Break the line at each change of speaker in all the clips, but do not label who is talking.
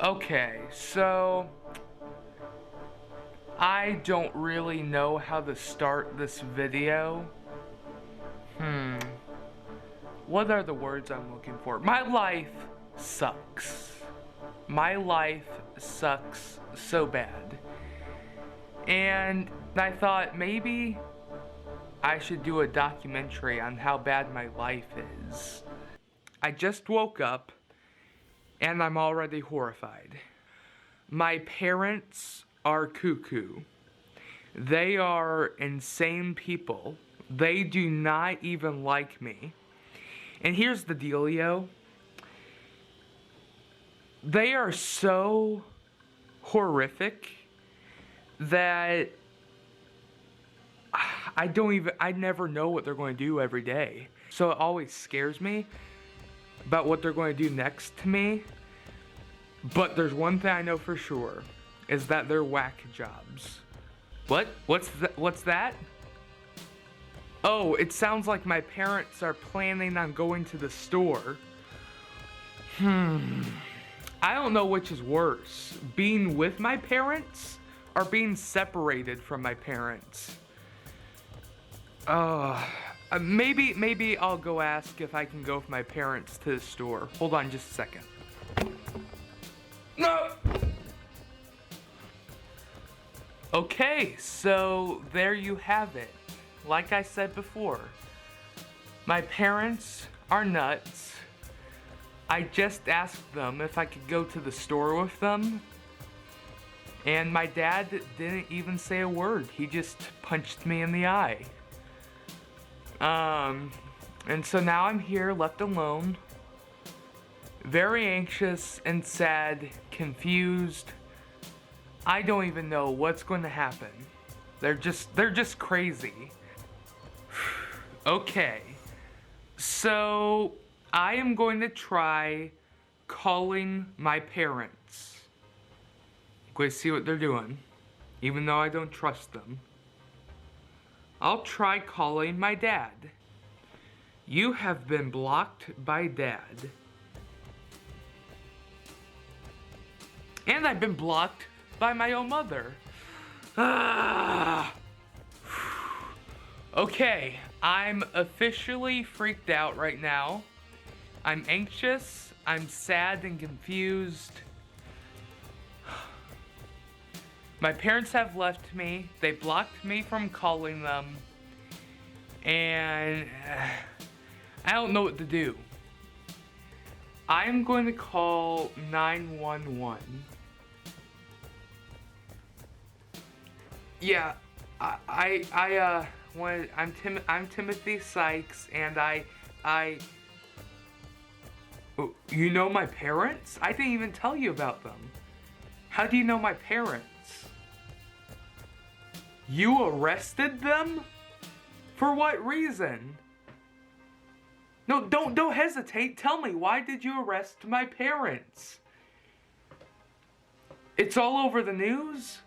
Okay, so I don't really know how to start this video. What are the words I'm looking for? My life sucks. My life sucks so bad. And I thought maybe I should do a documentary on how bad my life is. I just woke up and I'm already horrified. My parents are cuckoo. They are insane people. They do not even like me. And here's the dealio. They are so horrific that I never know what they're going to do every day. So it always scares me about what they're going to do next to me. But there's one thing I know for sure, is that they're whack jobs. What? What's that? Oh, it sounds like my parents are planning on going to the store. I don't know which is worse, being with my parents or being separated from my parents. Maybe I'll go ask if I can go with my parents to the store. Hold on just a second. No! Okay, so there you have it. Like I said before, my parents are nuts. I just asked them if I could go to the store with them, and my dad didn't even say a word. He just punched me in the eye. And so now I'm here left alone, very anxious and sad, confused. I don't even know what's going to happen. They're just crazy. Okay, so I am going to try calling my parents. I'm going to see what they're doing, even though I don't trust them. I'll try calling my dad. You have been blocked by Dad. And I've been blocked by my own mother. Okay, I'm officially freaked out right now. I'm anxious, I'm sad and confused. My parents have left me. They blocked me from calling them. And I don't know what to do. I'm going to call 911. Yeah, I'm Timothy Sykes, and Oh, you know my parents? I didn't even tell you about them. How do you know my parents? You arrested them? For what reason? No, don't hesitate. Tell me, why did you arrest my parents? It's all over the news?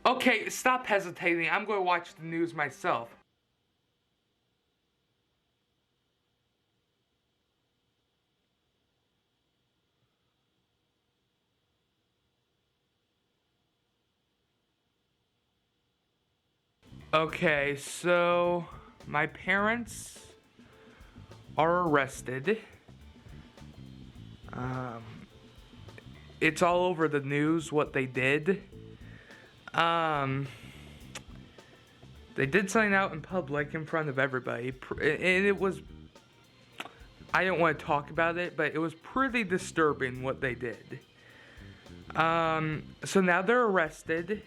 Okay, stop hesitating. I'm going to watch the news myself. Okay, so my parents are arrested. It's all over the news what they did. They did something out in public in front of everybody, and it was, I don't want to talk about it, but it was pretty disturbing what they did. So now they're arrested,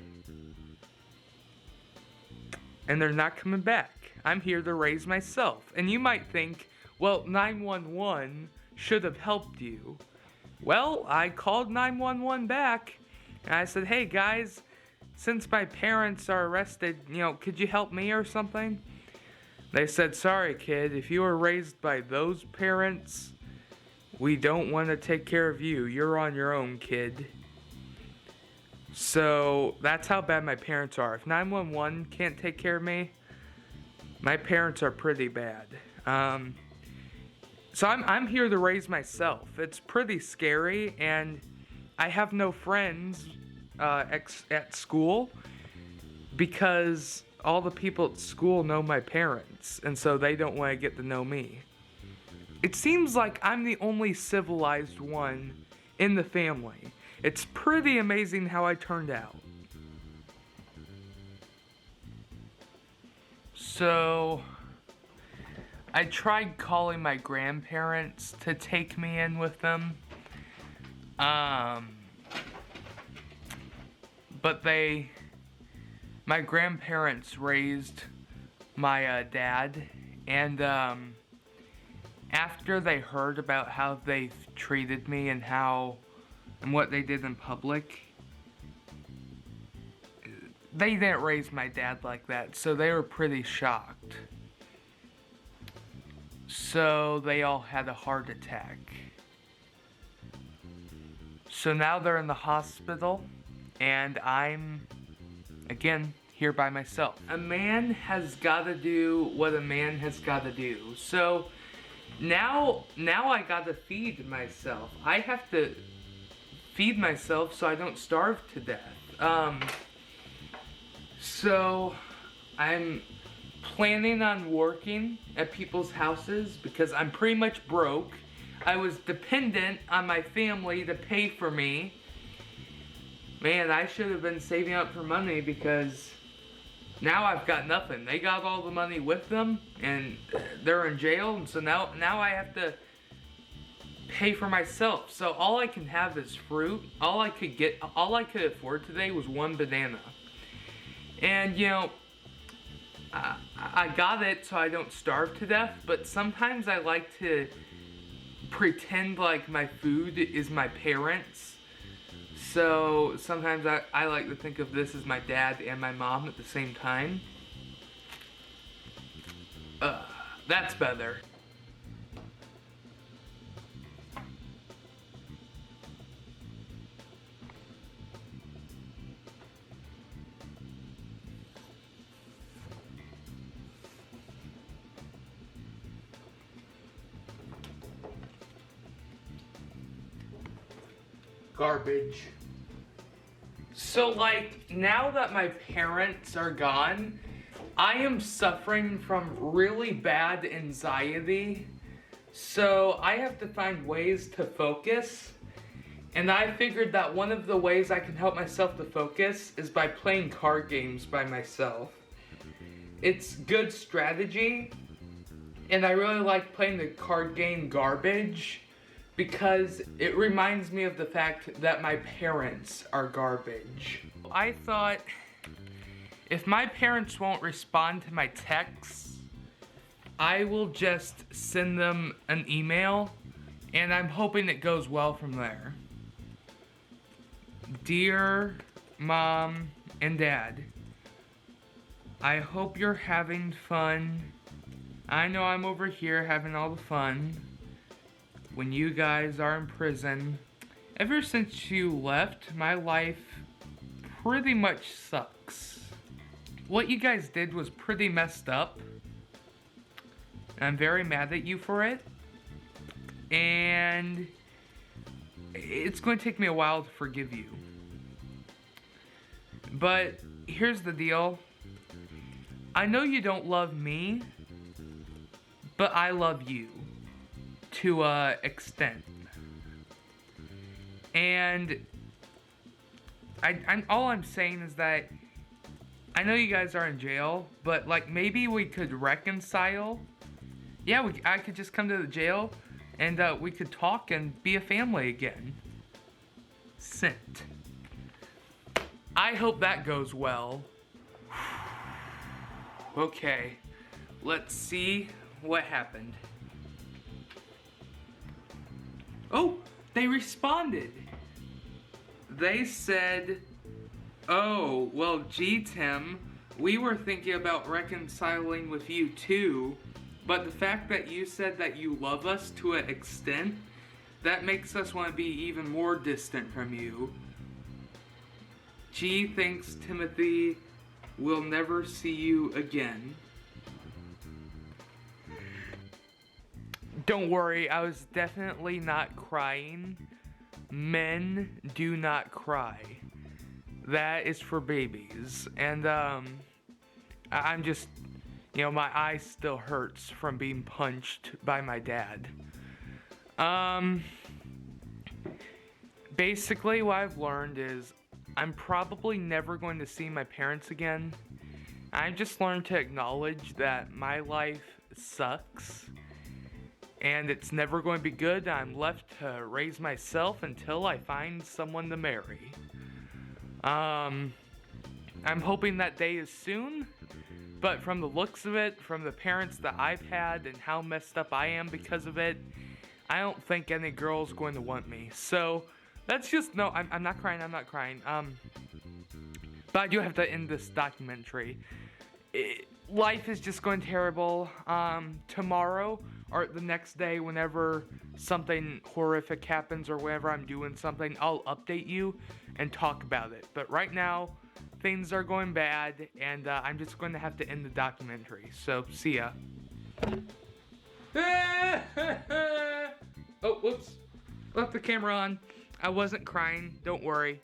and they're not coming back. I'm here to raise myself, and you might think, well, 911 should have helped you. Well, I called 911 back, and I said, hey guys, since my parents are arrested, could you help me or something? They said, sorry kid, if you were raised by those parents, we don't want to take care of you. You're on your own, kid. So that's how bad my parents are. If 911 can't take care of me, my parents are pretty bad. So I'm here to raise myself. It's pretty scary, and I have no friends at school because all the people at school know my parents, and so they don't want to get to know me. It seems like I'm the only civilized one in the family. It's pretty amazing how I turned out. So, I tried calling my grandparents to take me in with them. But my grandparents raised my dad, and after they heard about how they treated me and what they did in public, they didn't raise my dad like that, so they were pretty shocked. So they all had a heart attack. So now they're in the hospital, and I'm, again, here by myself. A man has got to do what a man has got to do. So now I got to feed myself. I have to feed myself so I don't starve to death. So I'm planning on working at people's houses because I'm pretty much broke. I was dependent on my family to pay for me. Man, I should have been saving up for money because now I've got nothing. They got all the money with them and they're in jail, and so now I have to pay for myself. So all I can have is fruit. All I could afford today was one banana. And you know, I got it so I don't starve to death, but sometimes I like to pretend like my food is my parents. So sometimes I like to think of this as my dad and my mom at the same time. That's better. Garbage. So like, now that my parents are gone, I am suffering from really bad anxiety. So I have to find ways to focus. And I figured that one of the ways I can help myself to focus is by playing card games by myself. It's good strategy. And I really like playing the card game Garbage, because it reminds me of the fact that my parents are garbage. I thought, if my parents won't respond to my texts, I will just send them an email, and I'm hoping it goes well from there. Dear Mom and Dad, I hope you're having fun. I know I'm over here having all the fun when you guys are in prison. Ever since you left, my life pretty much sucks. What you guys did was pretty messed up. I'm very mad at you for it. And it's going to take me a while to forgive you. But here's the deal. I know you don't love me, but I love you. To an extent. And all I'm saying is that I know you guys are in jail, but like maybe we could reconcile. Yeah, I could just come to the jail and we could talk and be a family again. Sent. I hope that goes well. Okay, let's see what happened. Oh, they responded. They said, oh, well, gee, Tim, we were thinking about reconciling with you too, but the fact that you said that you love us to an extent, that makes us want to be even more distant from you. Gee, thanks, Timothy. We'll never see you again. Don't worry, I was definitely not crying. men do not cry. That is for babies. And I'm just, my eye still hurts from being punched by my dad. Basically what I've learned is I'm probably never going to see my parents again. I just learned to acknowledge that my life sucks and it's never going to be good. I'm left to raise myself until I find someone to marry. I'm hoping that day is soon, but from the looks of it, from the parents that I've had and how messed up I am because of it, I don't think any girl's going to want me. So that's just, no, I'm not crying, but I do have to end this documentary. Life is just going terrible. Tomorrow or the next day, whenever something horrific happens or whenever I'm doing something, I'll update you and talk about it. But right now, things are going bad, and I'm just going to have to end the documentary. So, see ya. Oh, whoops. Left the camera on. I wasn't crying. Don't worry.